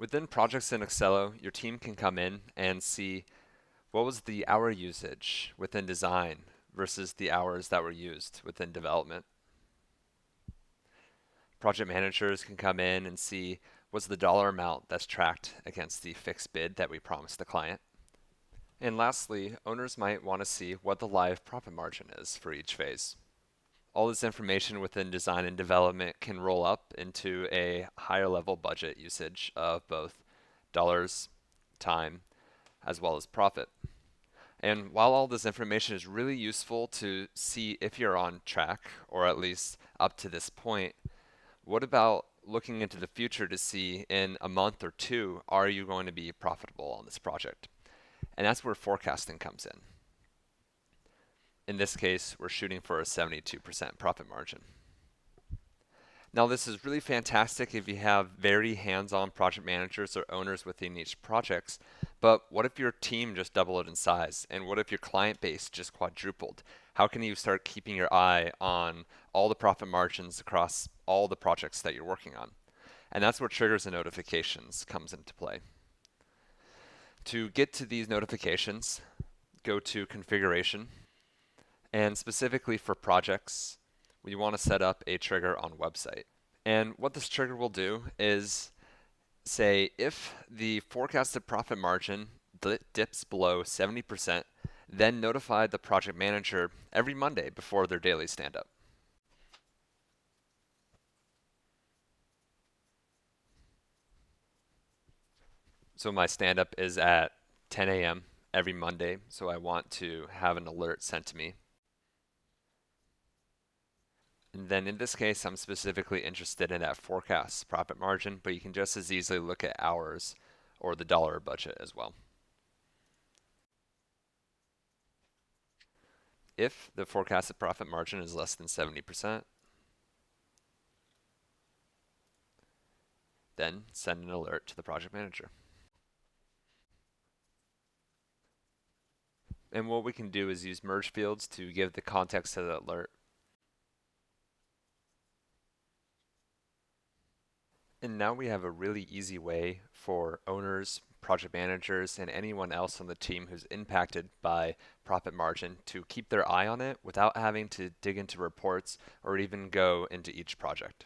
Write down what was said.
Within projects in Accelo, your team can come in and see what was the hour usage within design versus the hours that were used within development. Project managers can come in and see what's the dollar amount that's tracked against the fixed bid that we promised the client. And lastly, owners might want to see what the live profit margin is for each phase. All this information within design and development can roll up into a higher level budget usage of both dollars, time, as well as profit. And while all this information is really useful to see if you're on track, or at least up to this point, what about looking into the future to see in a month or two, are you going to be profitable on this project? And that's where forecasting comes in. In this case, we're shooting for a 72% profit margin. Now, this is really fantastic if you have very hands-on project managers or owners within each project, but what if your team just doubled in size? And what if your client base just quadrupled? How can you start keeping your eye on all the profit margins across all the projects that you're working on? And that's where triggers and notifications comes into play. To get to these notifications, go to configuration, and specifically for projects, we want to set up a trigger on website. And what this trigger will do is say if the forecasted profit margin dips below 70%, then notify the project manager every Monday before their daily stand-up. So my stand-up is at 10 a.m. every Monday, so I want to have an alert sent to me. And then in this case, I'm specifically interested in that forecast profit margin, but you can just as easily look at hours or the dollar budget as well. If the forecasted profit margin is less than 70%, then send an alert to the project manager. And what we can do is use merge fields to give the context to the alert. And now we have a really easy way for owners, project managers, and anyone else on the team who's impacted by profit margin to keep their eye on it without having to dig into reports or even go into each project.